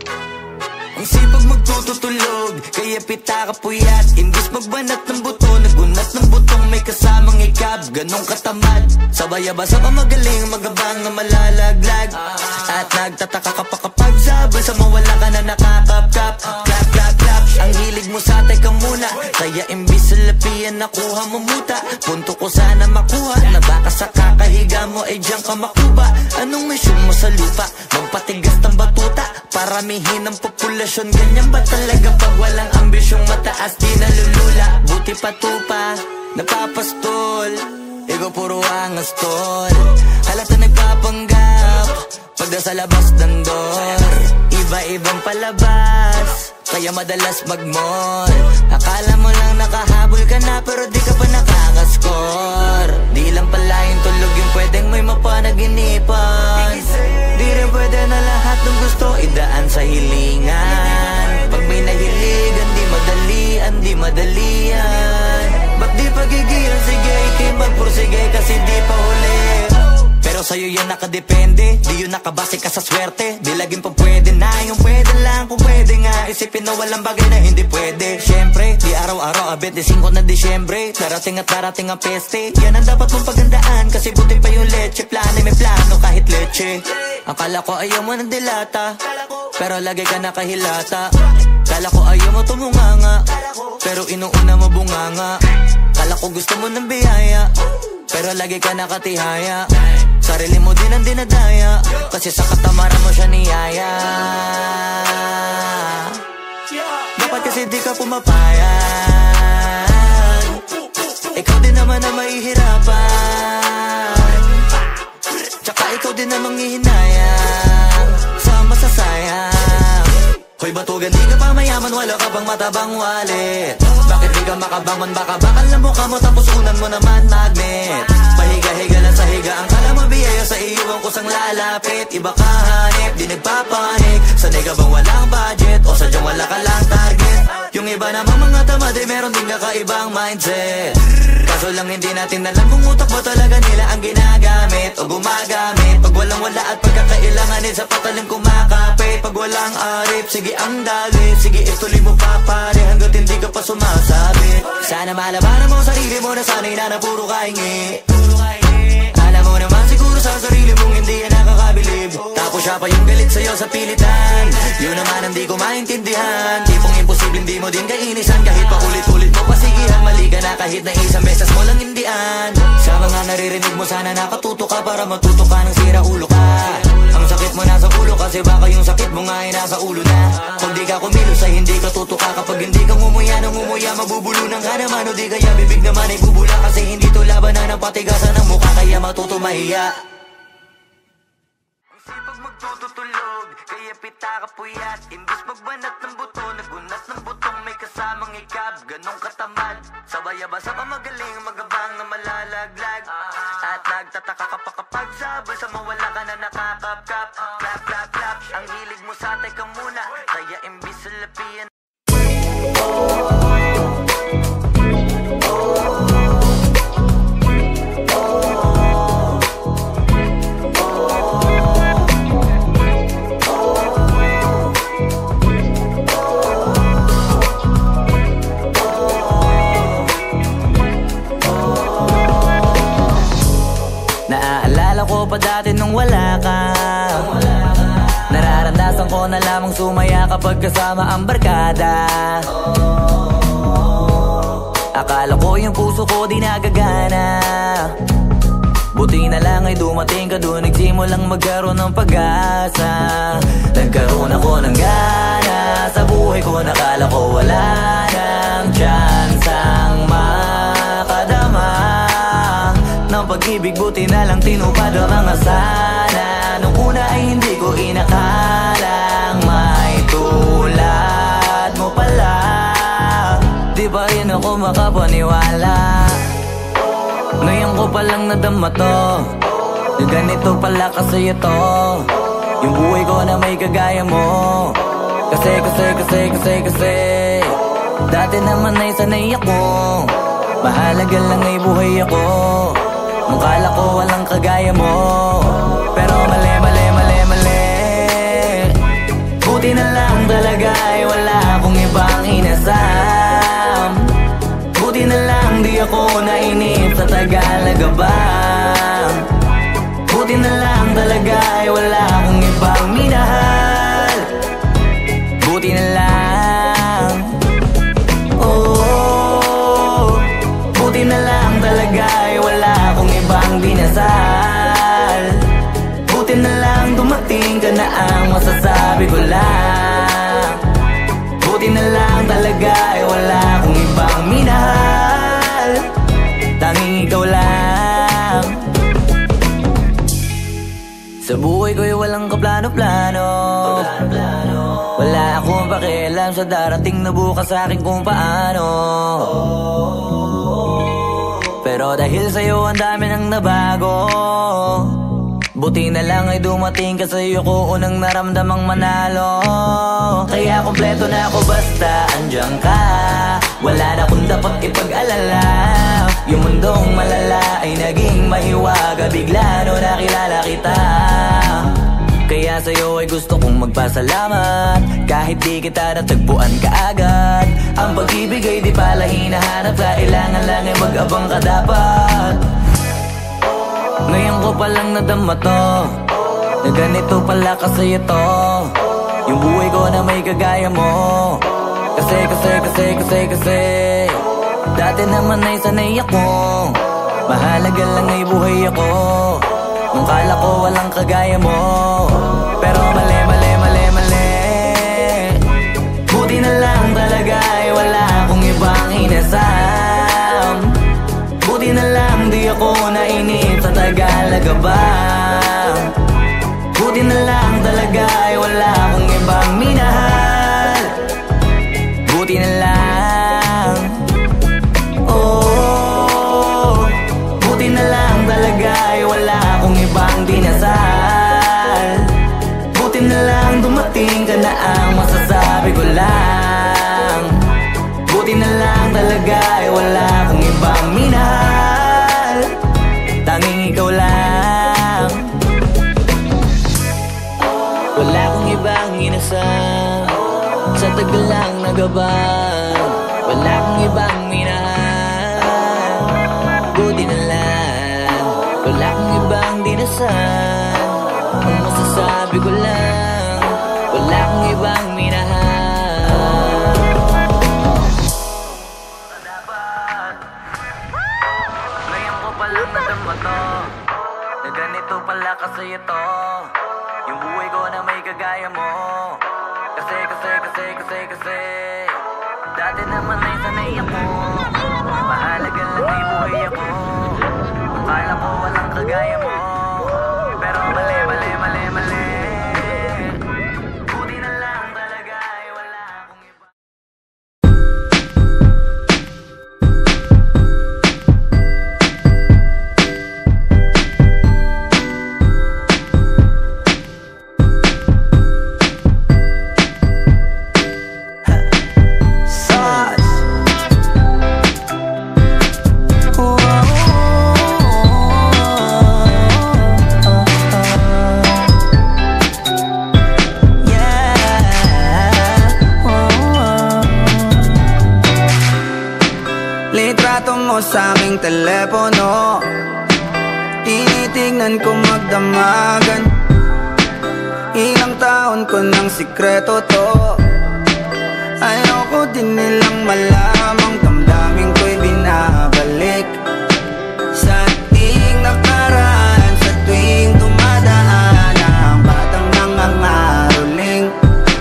Ang sipag magtututulog, kaya pita ka puyat. Imbis magbanat ng buto, nagunat ng butong may kasamang ikab. Ganong katamad, sabay-abasa pa magaling, magabang na malalaglag. At nagtataka ka pa kapag sabay sa mawala ka na nakakapkap. Clap, clap, clap, ang hilig mo sa teka muna. Kaya imbis sa lapian nakuha mo muta. Punto ko sana makuha, na baka sa kakahiga mo ay diyan ka makuba. Anong mission mo sa lupa? Magpatigas ng batuta, paramihin ang populasyon. Ganyan ba talaga pag walang ambisyong mataas di nalulula? Buti pa tupa, napapastol, ikaw puro angas tol. Halata nagpapanggap, pagda sa labas ng door. Iba-ibang palabas, kaya madalas mag-mall. Akala mo lang nakahabol ka na pero di ka pa nakakascore. Di lang pala yung tulog yung pwedeng may mapanaginipan. Di rin pwede na lahat ng gusto idaan sa hilingan. Pag may nahiligan, di madalian. Ba't di pagigil? Sige, ikay magpursige kasi di pa huli. Pero sa'yo yan nakadepende, di yun nakabase ka sa swerte. Di laging pa pwede na, yung pwede lang kung pwede nga. Isipin na walang bagay na hindi pwede. Siyempre, di araw-araw, 25 na Disyembre. Darating at darating ang peste, yan ang dapat mong pagandaan. Kasi buti pa yung leche, plano may plano kahit leche. Akala ko ayaw mo ng dilata, pero lagi ka nakahilata. Kala ko ayaw mo tumunganga, pero inuuna mo bunganga. Kala ko gusto mo ng biyaya, pero lagi ka nakatihaya. Sarili mo din ang dinadaya, kasi sa katamaran mo siya niyaya. Dapat kasi di ka pumapayag, ikaw din naman na mahihirapan. ikaw din namang ihinayang sa masasayang. Hoy batugan, di ka pa mayaman, wala ka bang matabang wallet? Bakit di ka makabangon, baka bakal na mukha mo tapos unan mo naman magnet. Pahiga-higa lang sa higaan, kala mo biyaya sa iyo ang kusang lalapit. Iba ka hanip, di nagpapanik. Sanay ka bang walang budget o sadyang wala ka lang target? Yung iba namang mga tamad ay meron din kakaibang mindset. Kaso lang hindi natin alam kung utak mo talaga nila ang ginagamit o gumagamit. Pag walang wala at pagkakailanganin sa patalim kumakapit. Pag walang arip, sige ang dalit, sige ituloy mo pa pare hanggat hindi ka pa sumasabit. Sana malabanan mo sarili mo na sanay na puro kahingi. Alam mo naman siguro sa sarili mong hindi yan nakakabilib. Tapos siya pa yung galit sa'yo sa pilitan. Yun naman hindi ko maintindihan. Tipong imposible hindi mo din kainisan. Kahit pa ulit-ulit mo pasigihan, mali ka na kahit na isang beses mo lang hindian. Sa mga naririnig mo sana nakatuto ka para matuto ka ng sira ulo ka. Ang sakit mo nasa ulo kasi baka yung sakit mo nga ay nasa ulo na. Kung di ka kumilos ay hindi ka tutuka. Kapag hindi ka ngumuya ng ngumuya, mabubulunan ka naman. O di kaya bibig naman ay bubula. Kasi hindi to labanan ng patigasan ng mukha, kaya matuto mahiya. Ang sipag magtututulog, kaya pita ka puyat. Imbis magbanat ng buto, nagunat ng butong may kasamang ikab. Ganong katamad, sabay-abasa ka magaling, magabang na malalaglag. At nagtataka ka pa kapag sabay sa mawala ka na nakakapkap. Clap, clap, clap, ang hilig mo sa teka muna, kaya imbis sa lapian. Naaalala ko pa dati nung wala ka. Nararamdasan ko na lamang sumaya kapag kasama ang barkada. Akala ko yung puso ko di nagagana. Buti na lang ay dumating ka doon, nagsimulang magkaroon ng pag-asa. Nagkaroon ako ng gana sa buhay ko, nakala ko wala nang chance ang makadama ng pag-ibig. Buti na lang tinupad ang mga sana. Nung una ay hindi ko inakalang may tulad mo pala. Di pa rin ako makapaniwala. Ngayon ko palang nadama to, na ganito pala kasi ito yung buhay ko na may kagaya mo. Kasi dati naman ay sanay ako, mahalaga lang ay buhay ako. Nung kala ko walang kagaya mo, pero mali. Buti na lang talaga ay wala akong ibang inasam. Buti na lang di ako nainip sa Tagalaga ba. Buti na lang talaga ay wala akong ibang minahal. Buti na lang, oh, buti na lang talaga ay wala akong ibang dinasal. Buti na lang dumating ka na ang masasabi ko lang. Buti na lang talaga ay wala akong ibang minahal. Tanging ikaw lang. Sa buhay ko'y walang kaplano-plano. Wala akong pakialam sa darating na bukas sa akin kung paano. Pero dahil sa'yo ang dami nang nabago. Buti na lang ay dumating ka, sa'yo ko unang naramdamang manalo. Kaya kompleto na ako basta andyan ka. Wala na akong dapat ipag-alala. Yung mundong malala ay naging mahiwaga bigla no nakilala kita. Kaya sa'yo ay gusto kong magpasalamat. Kahit di kita natagpuan kaagad. Ang pag-ibig ay di pala hinahanap. Kailangan lang ay mag-abang ka dapat. Ngayon ko palang nadama to, na ganito pala kasi ito yung buhay ko na may kagaya mo. Kasi dati naman ay sanay ako, mahalaga lang ay buhay ako. Nung kala ko walang kagaya mo, pero mali. Buti na lang talaga ay wala akong ibang inasam. Buti na lang di ako nainip sa Tagalaga ba. kong inasal, sa tagal lang nagabang, wala kang ibang minahal. Buti na lang, wala kang ibang dinasal. Ang masasabi ko lang, wala kang ibang minahal. Ngayon ko palang nadama to, na ganito pala kasi ito, yung buhay ko na may kagaya mo. Kasi dati naman ay sanay ako, mahalaga lang ay buhay ako. Akala ko walang kagaya mo, pero mali. Buti na lang talaga ay wala akong iba. Litrato mo sa aking telepono, tinitignan ko magdamagan. Ilang taon ko ng sikreto to, ayoko din nilang malamang damdamin ko'y binabalik. Sa ating nakaraan, sa tuwing dumadaan ang batang nangangaroling,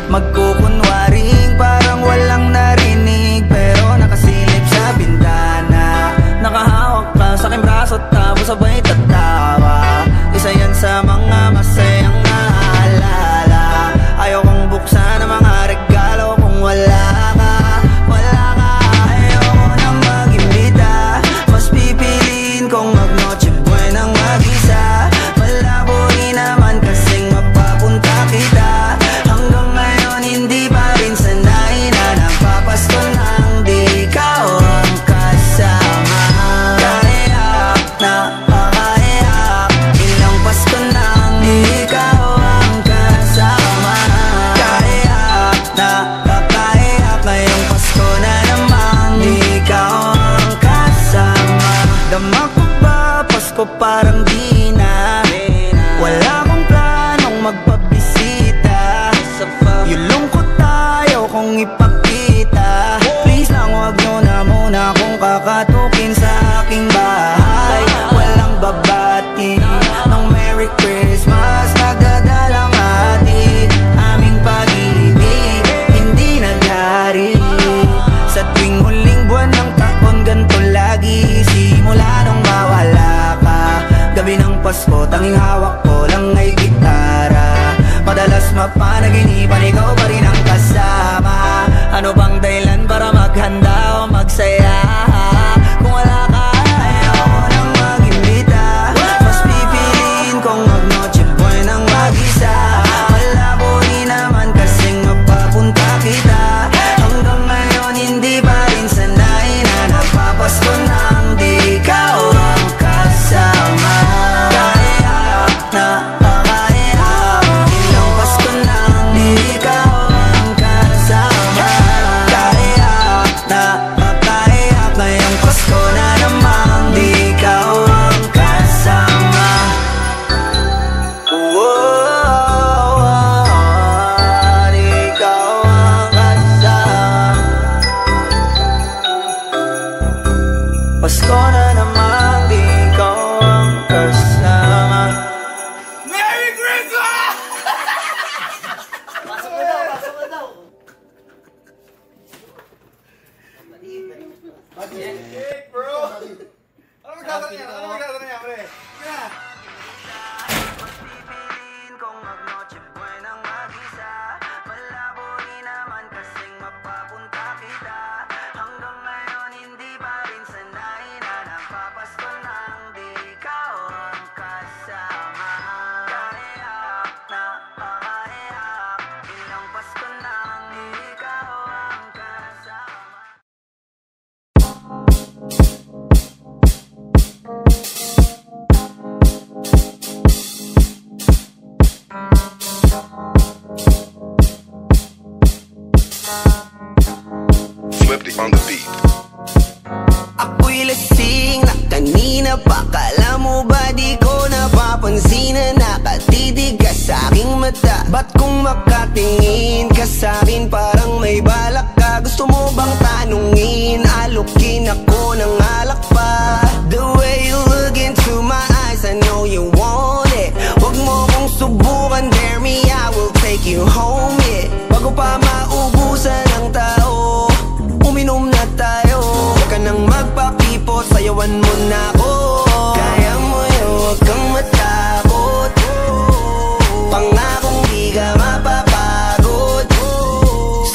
magkukunwaring parang walang narinig, pero nakasilip sa bintana. Nakahawak ka sa aking braso tapos sabay tatawa. Isa yan sa mga masayang naalala. Ayokong buksan ang mga regalo kung wala ka. Ayoko nang mag-imbita, mas pipiliin kong mag-noche buenang mag-isa. Malabo rin naman kasing mapapunta kita. Hanggang ngayon hindi pa rin sanay na nagpapasko nang di ikaw ang kasama. Kaiyak na pakaiyak, ilang Pasko nang di ikaw ang kasama. Kaiyak na pakaiyak, ngayong Pasko na naman di ikaw ang kasama. Dama ko ba Pasko parang di na, wala akong planong magpabisita. Yung lungkot tayo kung ipakita, please lang wag nyo na muna kung kakatukin sa aking bahay. Walang babati ng Merry Christmas, nagdadalang hati. Aming pag-ibig hindi naghari. Sa tuwing huling buwan ng taon ganito lagi, simula nung mawala ka. Gabi ng Pasko tanging hawak ko lang ay gitara. Madalas mapanaginipan ikaw pa rin ang kasama. Ano bang dahilan para maghanda o magsaya? Kung wala ka, ayoko nang mag-imbita, mas pipiliin kong mag-noche buenang mag-isa. Malabo rin naman kasing mapapunta kita. Hanggang ngayon hindi pa rin sanay na nagpapasko nang di ikaw ang kasama. Kaiyak na pakaiyak, ilang Pasko nang di ikaw ang kasama. Kaiyak na pakaiyak, on the beat. Ako'y lasing na kanina pa. Kala mo ba di ko napapansin na nakatitig ka sa aking mata? Ba't kung makatingin ka sa'kin parang may balak ka? Gusto mo bang tanungin? Alukin ako ng alak pa. The way you look into my eyes, I know you want it. Huwag mo kong subukan, dare me, I will take you home, yeah. Bago pa maubusan ng tao, uminom na tayo. Huwag ka nang magpakipot, sayawan mo na ako. Kaya mo yun, huwag kang matakot. Pangakong di ka mapapagod.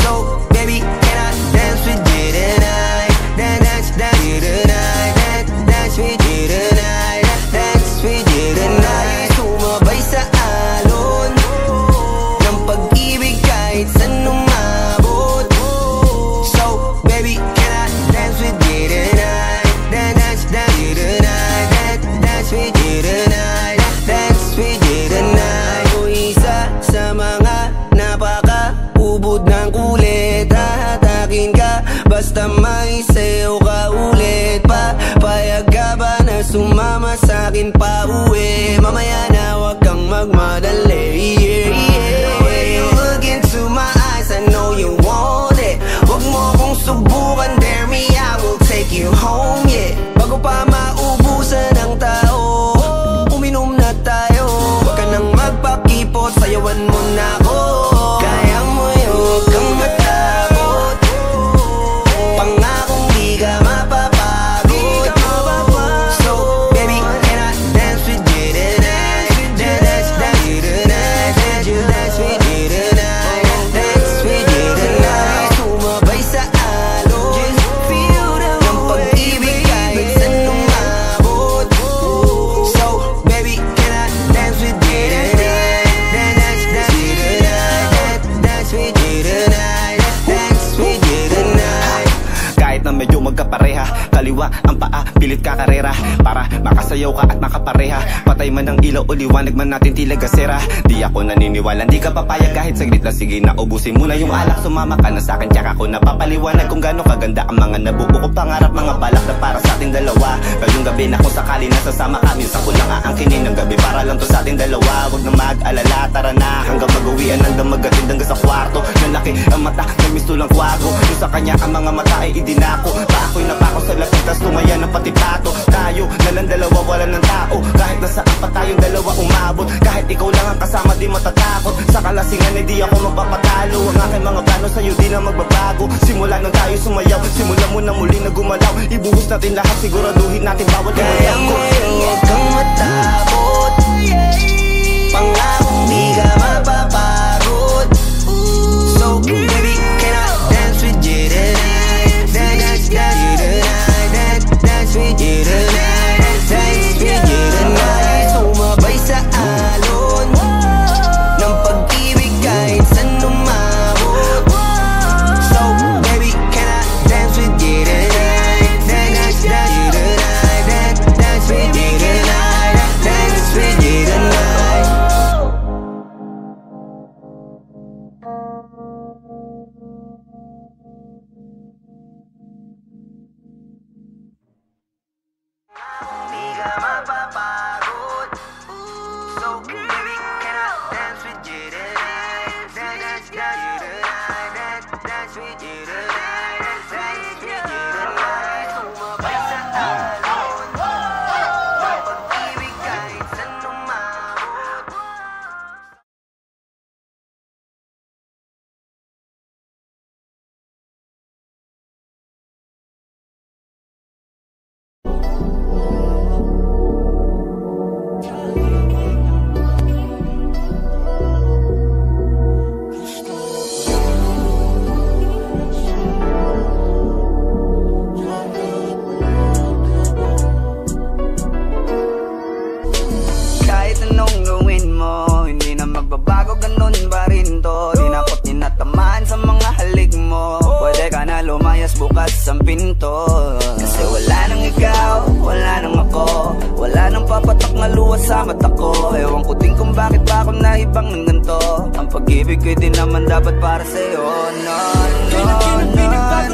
So, baby, can I dance with you tonight? Dance with you tonight. Dance with you tonight. Dance with you tonight. Sumabay sa alon ng pag-ibig kahit saan umabot. So, baby, can I dance with you tonight? Dance with you tonight. Dance with you tonight. Dance with you tonight. O isa sa mga napaka-ubod ng kulit. Hahatakin ka basta may sayo ka ulit pa. Payag ka ba na sumama sa'kin pa uwi? Mamaya na wag kang magmadali, yeah, yeah. The way you look into my eyes, I know you want it. Huwag mo kong subukan, dare me, I will take you home, yeah. Bago pa maubusan ng tao, uminom na tayo. Huwag ka nang magpakipot, sayawan mo na ako. Kaya mo yun, huwag kang matakot. Pangakong di ka mapapagod. So, baby, can I dance with you tonight? Dance with you tonight. Dance with you tonight. Dance with you tonight. Sumabay sa alon ng pag-ibig kahit saan umabot. So, baby, can I dance with you tonight? Dance with you tonight. Dance with you tonight. Dance with you tonight. Kahit na medyo magkapareha, kaliwa ang paa, pilit ka karera para makasayaw ka at makapareha. Patay man ang ilaw o liwanag man natin tila gasera. Di ako naniniwala, di ka papayag kahit saglit na. Sige na, ubusin mo na yung alak. Sumama ka na sa'kin, tsaka ko napapaliwanag kung gaano kaganda ang mga nabuo ko pangarap. Mga balak na para sa ating dalawa. Ngayong gabi na kung sakali nasasama kami, sa ko lang aangkinin ng gabi para lang to sa ating dalawa. Huwag na mag-alala, tara na hanggang mag-uwian, hanggang magatid hanggang sa kwarto. Nalaki ang mata, may misto lang kwago. Yung sa kanya ang mga mata ay idinako. Ako'y napako sa lapit, tas tumaya ng pati pato. Tayo nalang dalawa, wala ng tao. Kahit nasaan pa tayong dalawa umabot. Kahit ikaw lang ang kasama, di matatakot. Sa kalasingan ay di ako magpapatalo. Ang aking mga plano sa'yo di na magbabago. Simula nang tayo sumayaw, simula mo na muli na gumalaw. Ibuhos natin lahat, siguraduhin natin bawat kaya mo yun, huwag kang matakot. Pangakong di ka mapapagod. So, baby, can I dance with you tonight? Dance with you tonight. Dance with you tonight. Dance with you tonight. Sumabay sa alon ng pag-ibig kahit saan umabot. So, baby, can I dance with you tonight? Dance with you tonight. Dance with you tonight. Dance with you tonight. Di ka mapapagod. So, baby, can I dance with you tonight? Dance with you tonight. Dance with you tonight. Dance with you tonight. Sumabay sa alon ng pag-ibig kahit saan umabot. Kahit anong gawin mo, hindi na magbabago, ganun pa rin to. Di na ko tinatamaan sa mga halik mo. Pwede ka na lumayas, bukas ang pinto. Kasi wala nang ikaw, wala nang ako. Wala nang papatak na luha sa mata ko. Ewan ko din kung bakit ba ako naibang ng ganito. Ang pag-ibig ko'y di naman dapat para sa'yo. No, no, no, no,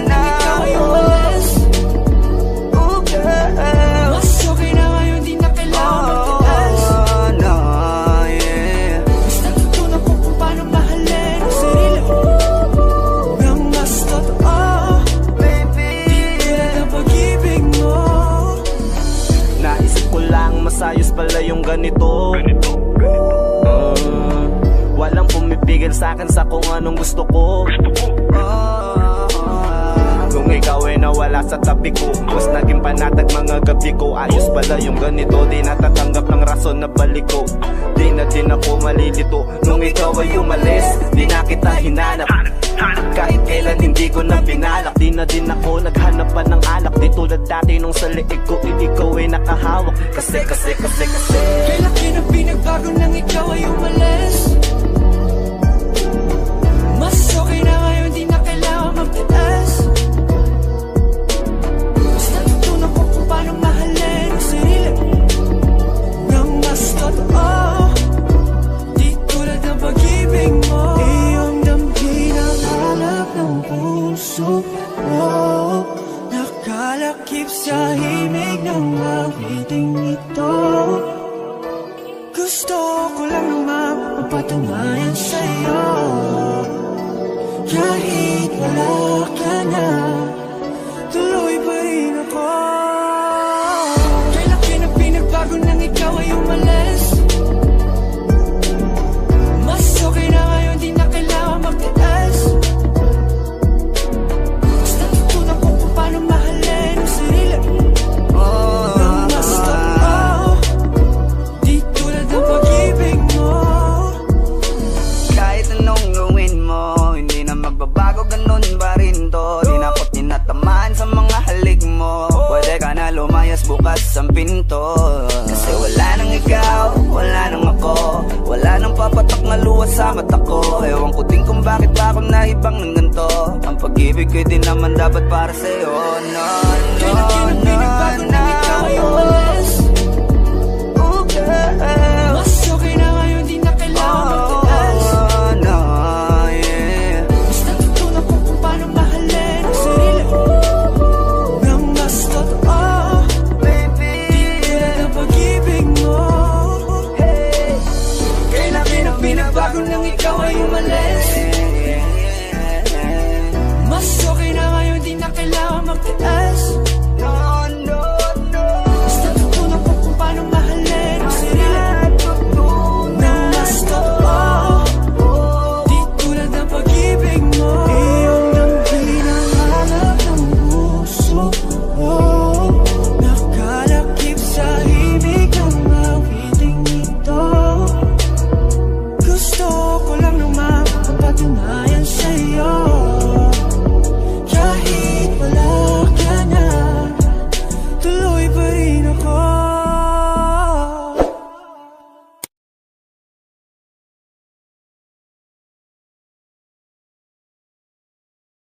no. tumigil sa'kin sa kung anong gusto ko. Kung ikaw ay nawala sa tabi ko, mas naging panatag mga gabi ko. Ayos pala yung ganito, di natatanggap ng rason na balik ko. Di na din ako malilito nung ikaw ay umalis. Di na kita hinanap, kahit kailan hindi ko na binalak. Di na din ako naghanap pa ng alak. Di tulad dati nung sa liig ko, ikaw ay nakahawak. Kasi kailan kinang pinagbago nang ikaw ay umalis. Mas okay na ngayon, di na kailangan magtiis. Mas natutunan ko kung paano mahalin ang sarili nang mas totoo. Di tulad ng pag-ibig mo. Iyong damhin ang hanap ng puso mo. Nakalakip sa himig ng awiting ito. Gusto ko lang naman mapatunayan sa'yo, kahit wala ka na, tuloy pa rin ako. Kailan kinang pinagbago nang ikaw ay umalis. Mas okay na ngayon, di na kailangan magtiis. Mas natutunan ko kung paano mahalin ang sarili nang mas totoo. Di tulad ng pag-ibig mo. Kahit anong gawin mo, hindi na magbabago, ganun pa rin to. Di na ako tinatamaan sa mga halik mo. Pwede ka na lumayas, bukas ang pinto. Kasi wala nang ikaw, wala nang ako, wala nang papatak na luha sa mata ko. Ewan ko din kung bakit ba ako naibang ng ganito. Ang pag-ibig ko din naman dapat para sa'yo. No, Kailan kinang pinagbago nang ikaw ay umalis. Mas okay na ngayon, di na kailangan magtiis. Mas natutunan ko kung paano mahalin ang sarili nang mas totoo. Di tulad ng pag-ibig mo. Kailan kinang pinagbago nang ikaw ay